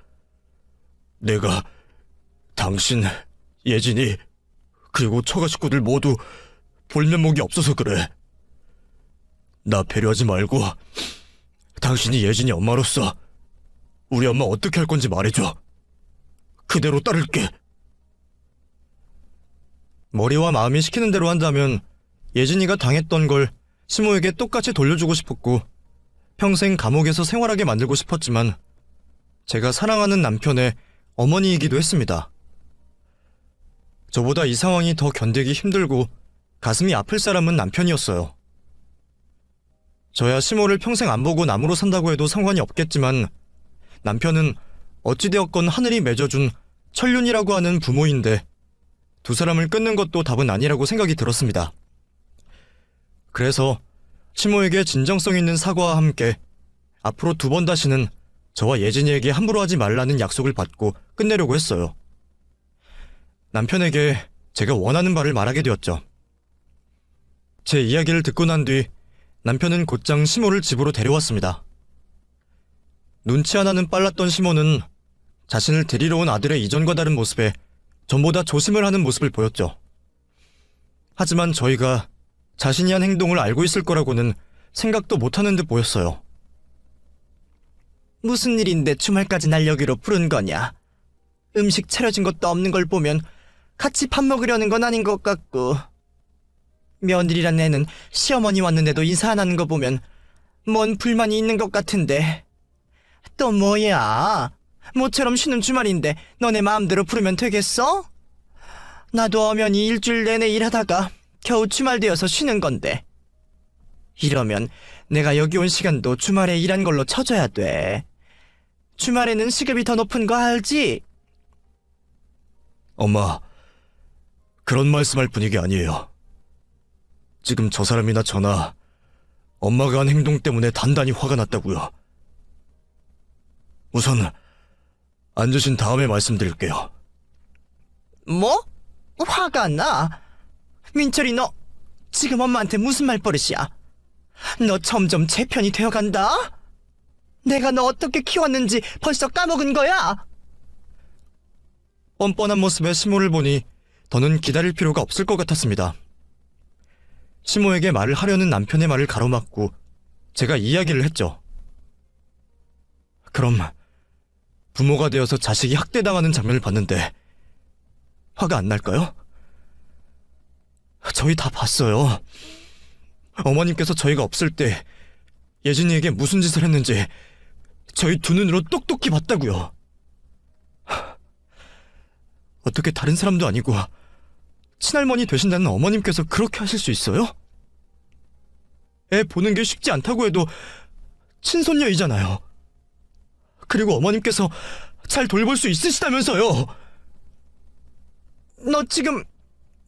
내가 당신, 예진이, 그리고 처가 식구들 모두 볼 면목이 없어서 그래. 나 배려하지 말고 당신이 예진이 엄마로서 우리 엄마 어떻게 할 건지 말해줘. 그대로 따를게. 머리와 마음이 시키는 대로 한다면 예진이가 당했던 걸 시모에게 똑같이 돌려주고 싶었고 평생 감옥에서 생활하게 만들고 싶었지만 제가 사랑하는 남편의 어머니이기도 했습니다. 저보다 이 상황이 더 견디기 힘들고 가슴이 아플 사람은 남편이었어요. 저야 시모를 평생 안 보고 남으로 산다고 해도 상관이 없겠지만 남편은 어찌되었건 하늘이 맺어준 천륜이라고 하는 부모인데 두 사람을 끊는 것도 답은 아니라고 생각이 들었습니다. 그래서 시모에게 진정성 있는 사과와 함께 앞으로 2번 다시는 저와 예진이에게 함부로 하지 말라는 약속을 받고 끝내려고 했어요. 남편에게 제가 원하는 바를 말하게 되었죠. 제 이야기를 듣고 난 뒤 남편은 곧장 시모를 집으로 데려왔습니다. 눈치 하나는 빨랐던 시모는 자신을 데리러 온 아들의 이전과 다른 모습에 전보다 조심을 하는 모습을 보였죠. 하지만 저희가 자신이 한 행동을 알고 있을 거라고는 생각도 못하는 듯 보였어요. 무슨 일인데 주말까지 날 여기로 부른 거냐? 음식 차려진 것도 없는 걸 보면 같이 밥 먹으려는 건 아닌 것 같고, 며느리란 애는 시어머니 왔는데도 인사 안 하는 거 보면 뭔 불만이 있는 것 같은데. 또 뭐야? 모처럼 쉬는 주말인데 너네 마음대로 부르면 되겠어? 나도 엄연히 일주일 내내 일하다가 겨우 주말 되어서 쉬는 건데. 이러면 내가 여기 온 시간도 주말에 일한 걸로 쳐줘야 돼. 주말에는 시급이 더 높은 거 알지? 엄마, 그런 말씀할 분위기 아니에요. 지금 저 사람이나 저나 엄마가 한 행동 때문에 단단히 화가 났다고요. 우선 앉으신 다음에 말씀드릴게요. 뭐? 화가 나? 민철이 너 지금 엄마한테 무슨 말버릇이야? 너 점점 제 편이 되어간다? 내가 너 어떻게 키웠는지 벌써 까먹은 거야? 뻔뻔한 모습의 시모를 보니 더는 기다릴 필요가 없을 것 같았습니다. 시모에게 말을 하려는 남편의 말을 가로막고 제가 이야기를 했죠. 그럼 부모가 되어서 자식이 학대당하는 장면을 봤는데 화가 안 날까요? 저희 다 봤어요. 어머님께서 저희가 없을 때 예진이에게 무슨 짓을 했는지 저희 두 눈으로 똑똑히 봤다고요. 어떻게 다른 사람도 아니고 친할머니 되신다는 어머님께서 그렇게 하실 수 있어요? 애 보는 게 쉽지 않다고 해도 친손녀이잖아요. 그리고 어머님께서 잘 돌볼 수 있으시다면서요. 너 지금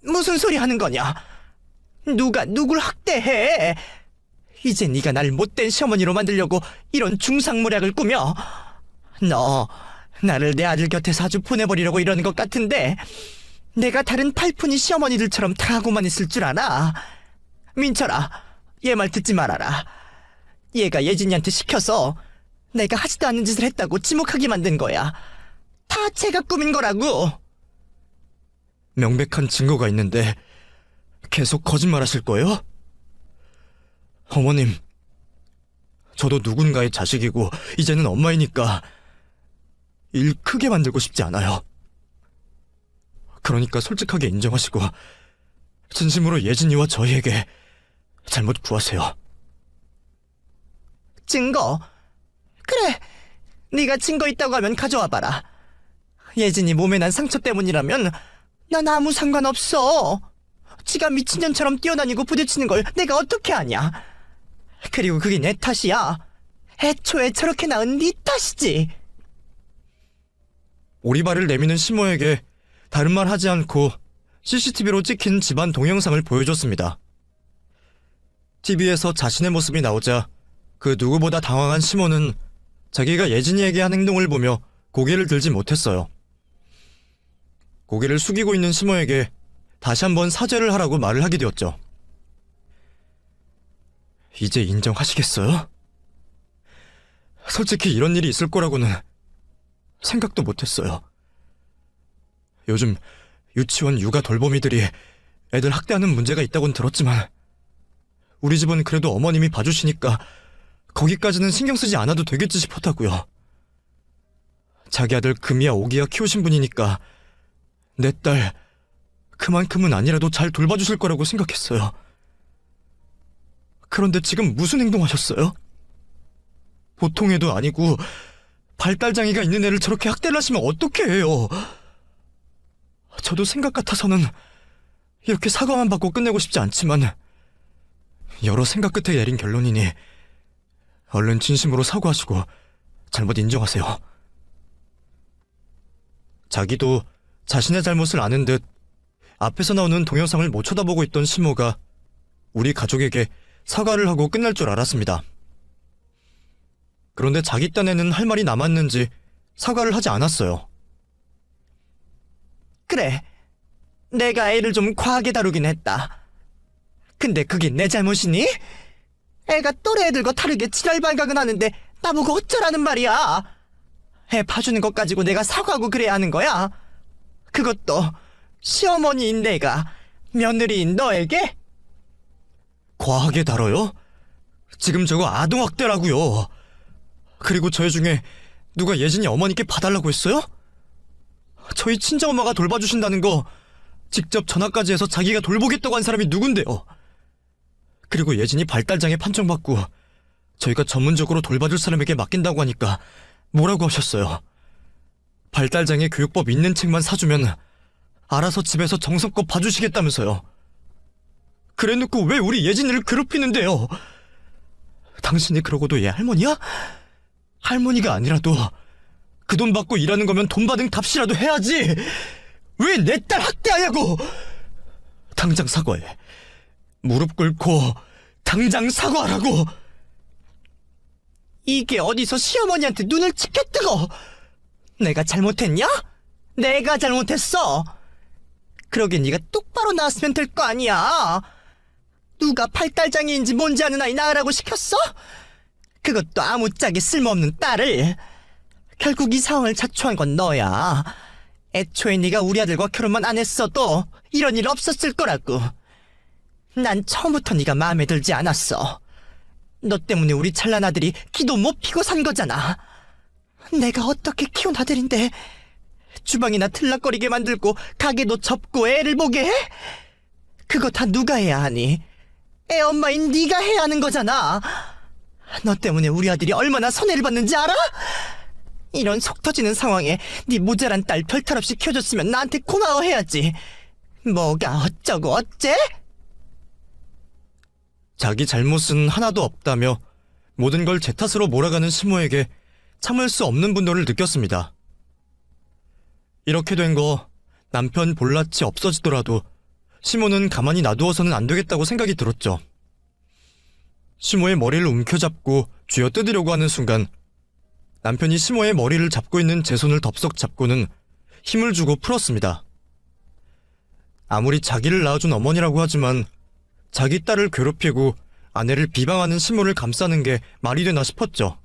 무슨 소리 하는 거냐? 누가 누굴 학대해? 이제 네가 날 못된 시어머니로 만들려고 이런 중상모략을 꾸며? 너 나를 내 아들 곁에서 아주 보내버리려고 이러는 것 같은데 내가 다른 팔푼이 시어머니들처럼 당하고만 있을 줄 아나? 민철아, 얘 말 듣지 말아라. 얘가 예진이한테 시켜서 내가 하지도 않는 짓을 했다고 지목하게 만든 거야. 다 제가 꾸민 거라고. 명백한 증거가 있는데 계속 거짓말하실 거예요? 어머님, 저도 누군가의 자식이고 이제는 엄마이니까 일 크게 만들고 싶지 않아요. 그러니까 솔직하게 인정하시고 진심으로 예진이와 저희에게 잘못 구하세요. 증거? 그래, 네가 증거 있다고 하면 가져와봐라. 예진이 몸에 난 상처 때문이라면 난 아무 상관없어. 지가 미친년처럼 뛰어다니고 부딪히는 걸 내가 어떻게 아냐. 그리고 그게 내 탓이야. 애초에 저렇게 낳은 네 탓이지. 오리발을 내미는 시모에게 다른 말 하지 않고 CCTV로 찍힌 집안 동영상을 보여줬습니다. TV에서 자신의 모습이 나오자 그 누구보다 당황한 시모는 자기가 예진이에게 한 행동을 보며 고개를 들지 못했어요. 고개를 숙이고 있는 시모에게 다시 한번 사죄를 하라고 말을 하게 되었죠. 이제 인정하시겠어요? 솔직히 이런 일이 있을 거라고는 생각도 못했어요. 요즘 유치원 육아 돌보미들이 애들 학대하는 문제가 있다곤 들었지만 우리 집은 그래도 어머님이 봐주시니까 거기까지는 신경 쓰지 않아도 되겠지 싶었다고요. 자기 아들 금이야 오기야 키우신 분이니까 내 딸 그만큼은 아니라도 잘 돌봐주실 거라고 생각했어요. 그런데 지금 무슨 행동하셨어요? 보통 애도 아니고 발달장애가 있는 애를 저렇게 학대를 하시면 어떻게 해요? 저도 생각 같아서는 이렇게 사과만 받고 끝내고 싶지 않지만 여러 생각 끝에 내린 결론이니 얼른 진심으로 사과하시고 잘못 인정하세요. 자기도 자신의 잘못을 아는 듯 앞에서 나오는 동영상을 못 쳐다보고 있던 시모가 우리 가족에게 사과를 하고 끝날 줄 알았습니다. 그런데 자기 딴에는 할 말이 남았는지 사과를 하지 않았어요. 그래, 내가 애를 좀 과하게 다루긴 했다. 근데 그게 내 잘못이니? 애가 또래 애들과 다르게 지랄발각은 하는데 나보고 어쩌라는 말이야. 애 봐주는 것 가지고 내가 사과하고 그래야 하는 거야? 그것도 시어머니인 내가 며느리인 너에게? 과하게 다뤄요? 지금 저거 아동학대라고요. 그리고 저희 중에 누가 예진이 어머니께 봐달라고 했어요? 저희 친정엄마가 돌봐주신다는 거 직접 전화까지 해서 자기가 돌보겠다고 한 사람이 누군데요? 그리고 예진이 발달장애 판정받고 저희가 전문적으로 돌봐줄 사람에게 맡긴다고 하니까 뭐라고 하셨어요? 발달장애 교육법 있는 책만 사주면 알아서 집에서 정성껏 봐주시겠다면서요. 그래놓고 왜 우리 예진이를 괴롭히는데요? 당신이 그러고도 얘 할머니야? 할머니가 아니라도 그 돈 받고 일하는 거면 돈 받은 값이라도 해야지. 왜 내 딸 학대하냐고. 당장 사과해. 무릎 꿇고 당장 사과하라고. 이게 어디서 시어머니한테 눈을 치켜 뜨고. 내가 잘못했냐? 내가 잘못했어. 그러게 네가 똑바로 나왔으면 될 거 아니야. 누가 발달장애인지 뭔지 아는 아이 낳으라고 시켰어? 그것도 아무짝에 쓸모없는 딸을. 결국 이 상황을 자초한 건 너야. 애초에 네가 우리 아들과 결혼만 안 했어도 이런 일 없었을 거라고. 난 처음부터 네가 마음에 들지 않았어. 너 때문에 우리 찬란 아들이 기도 못 피고 산 거잖아. 내가 어떻게 키운 아들인데 주방이나 들락거리게 만들고 가게도 접고 애를 보게 해? 그거 다 누가 해야 하니? 애 엄마인 네가 해야 하는 거잖아. 너 때문에 우리 아들이 얼마나 손해를 받는지 알아? 이런 속 터지는 상황에 네 모자란 딸 별탈 없이 키워줬으면 나한테 고마워해야지. 뭐가 어쩌고 어째? 자기 잘못은 하나도 없다며 모든 걸 제 탓으로 몰아가는 시모에게 참을 수 없는 분노를 느꼈습니다. 이렇게 된 거 남편 볼낯이 없어지더라도 시모는 가만히 놔두어서는 안 되겠다고 생각이 들었죠. 시모의 머리를 움켜잡고 쥐어뜯으려고 하는 순간 남편이 시모의 머리를 잡고 있는 제 손을 덥석 잡고는 힘을 주고 풀었습니다. 아무리 자기를 낳아준 어머니라고 하지만 자기 딸을 괴롭히고 아내를 비방하는 시모를 감싸는 게 말이 되나 싶었죠.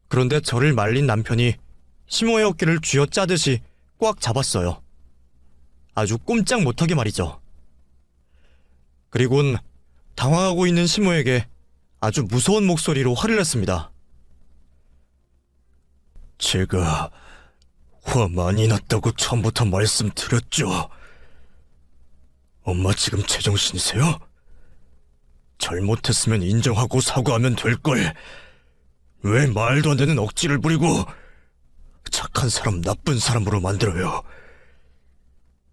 그런데 저를 말린 남편이 시모의 어깨를 쥐어짜듯이 꽉 잡았어요. 아주 꼼짝 못하게 말이죠. 그리곤 당황하고 있는 시모에게 아주 무서운 목소리로 화를 냈습니다. 제가 화 많이 났다고 처음부터 말씀드렸죠. 엄마 지금 제정신이세요? 잘못했으면 인정하고 사과하면 될걸. 왜 말도 안 되는 억지를 부리고 착한 사람 나쁜 사람으로 만들어요.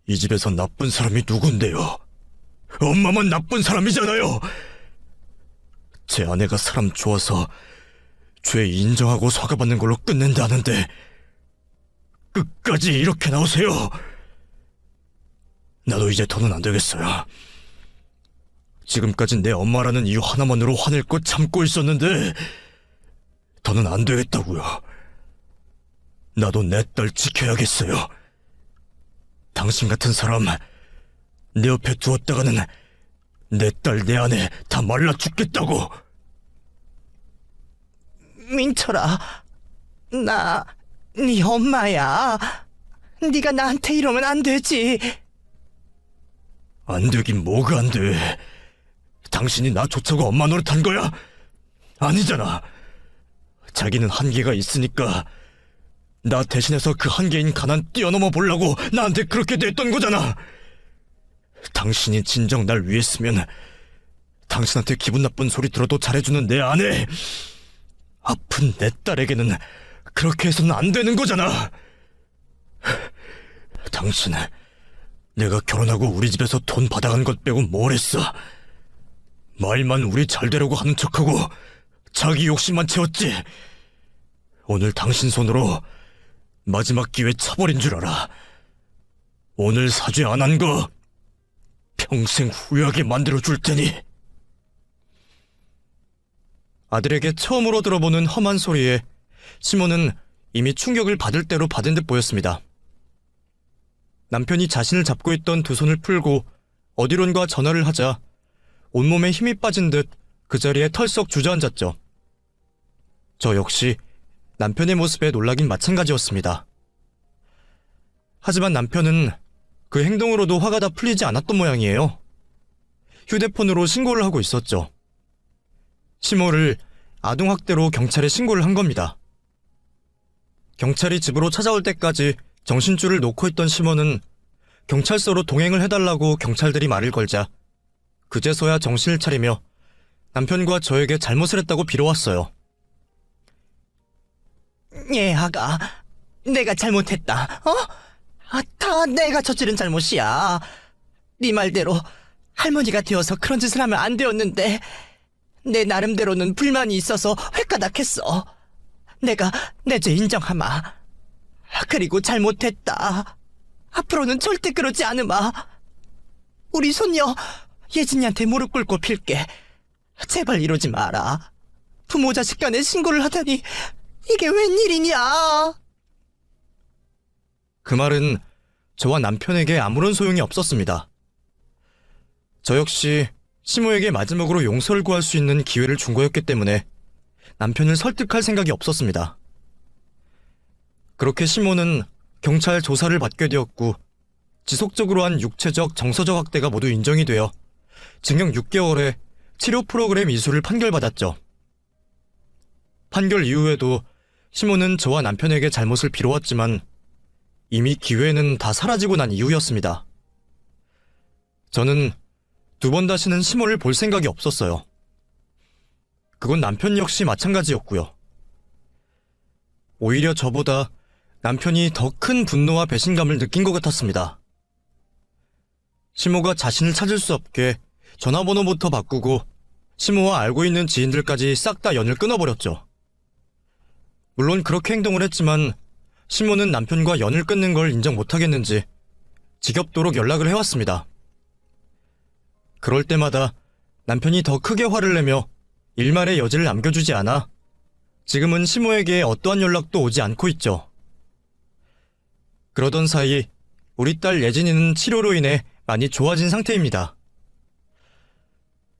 이 집에서 나쁜 사람이 누군데요? 엄마만 나쁜 사람이잖아요. 제 아내가 사람 좋아서 죄 인정하고 사과받는 걸로 끝낸다는데 끝까지 이렇게 나오세요. 나도 이제 더는 안 되겠어요. 지금까지 내 엄마라는 이유 하나만으로 화낼 거 참고 있었는데 더는 안 되겠다고요. 나도 내 딸 지켜야겠어요. 당신 같은 사람 내 옆에 두었다가는 내 딸, 내 아내 다 말라 죽겠다고. 민철아, 나 네 엄마야. 네가 나한테 이러면 안 되지. 안 되긴 뭐가 안 돼. 당신이 나 좋다고 엄마 노릇한 거야? 아니잖아. 자기는 한계가 있으니까 나 대신해서 그 한계인 가난 뛰어넘어 보려고 나한테 그렇게 냈던 거잖아. 당신이 진정 날 위했으면 당신한테 기분 나쁜 소리 들어도 잘해주는 내 아내, 아픈 내 딸에게는 그렇게 해서는 안 되는 거잖아. 당신은 내가 결혼하고 우리 집에서 돈 받아간 것 빼고 뭘 했어? 말만 우리 잘 되려고 하는 척하고 자기 욕심만 채웠지. 오늘 당신 손으로 마지막 기회 차버린 줄 알아. 오늘 사죄 안 한 거 평생 후회하게 만들어줄 테니. 아들에게 처음으로 들어보는 험한 소리에 시몬은 이미 충격을 받을 대로 받은 듯 보였습니다. 남편이 자신을 잡고 있던 두 손을 풀고 어디론가 전화를 하자 온몸에 힘이 빠진 듯 그 자리에 털썩 주저앉았죠. 저 역시 남편의 모습에 놀라긴 마찬가지였습니다. 하지만 남편은 그 행동으로도 화가 다 풀리지 않았던 모양이에요. 휴대폰으로 신고를 하고 있었죠. 시모를 아동학대로 경찰에 신고를 한 겁니다. 경찰이 집으로 찾아올 때까지 정신줄을 놓고 있던 시모는 경찰서로 동행을 해달라고 경찰들이 말을 걸자 그제서야 정신을 차리며 남편과 저에게 잘못을 했다고 빌어왔어요. 예, 아가, 내가 잘못했다. 다 내가 저지른 잘못이야. 네 말대로 할머니가 되어서 그런 짓을 하면 안 되었는데 내 나름대로는 불만이 있어서 획가닥했어. 내가 내 죄 인정하마. 그리고 잘못했다. 앞으로는 절대 그러지 않으마. 우리 손녀 예진이한테 무릎 꿇고 빌게. 제발 이러지 마라. 부모 자식 간에 신고를 하다니 이게 웬일이냐. 그 말은 저와 남편에게 아무런 소용이 없었습니다. 저 역시 시모에게 마지막으로 용서를 구할 수 있는 기회를 준 거였기 때문에 남편을 설득할 생각이 없었습니다. 그렇게 시모는 경찰 조사를 받게 되었고 지속적으로 한 육체적, 정서적 학대가 모두 인정이 되어 징역 6개월에 치료 프로그램 이수를 판결받았죠. 판결 이후에도 시모는 저와 남편에게 잘못을 빌어왔지만 이미 기회는 다 사라지고 난 이후였습니다. 저는 두 번 다시는 시모를 볼 생각이 없었어요. 그건 남편 역시 마찬가지였고요. 오히려 저보다 남편이 더 큰 분노와 배신감을 느낀 것 같았습니다. 시모가 자신을 찾을 수 없게 전화번호부터 바꾸고 시모와 알고 있는 지인들까지 싹 다 연을 끊어버렸죠. 물론 그렇게 행동을 했지만 시모는 남편과 연을 끊는 걸 인정 못하겠는지 지겹도록 연락을 해왔습니다. 그럴 때마다 남편이 더 크게 화를 내며 일말의 여지를 남겨주지 않아 지금은 시모에게 어떠한 연락도 오지 않고 있죠. 그러던 사이 우리 딸 예진이는 치료로 인해 많이 좋아진 상태입니다.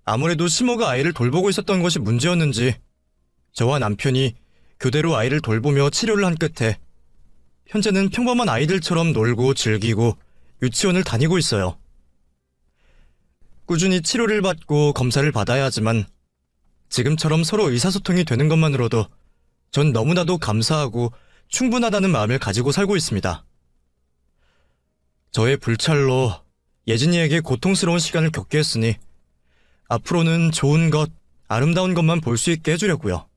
아무래도 시모가 아이를 돌보고 있었던 것이 문제였는지 저와 남편이 교대로 아이를 돌보며 치료를 한 끝에 현재는 평범한 아이들처럼 놀고 즐기고 유치원을 다니고 있어요. 꾸준히 치료를 받고 검사를 받아야 하지만 지금처럼 서로 의사소통이 되는 것만으로도 전 너무나도 감사하고 충분하다는 마음을 가지고 살고 있습니다. 저의 불찰로 예진이에게 고통스러운 시간을 겪게 했으니 앞으로는 좋은 것, 아름다운 것만 볼 수 있게 해주려고요.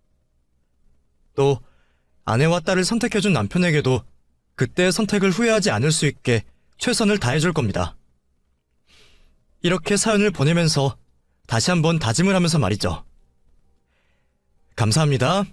또 아내와 딸을 선택해준 남편에게도 그때의 선택을 후회하지 않을 수 있게 최선을 다해줄 겁니다. 이렇게 사연을 보내면서 다시 한번 다짐을 하면서 말이죠. 감사합니다.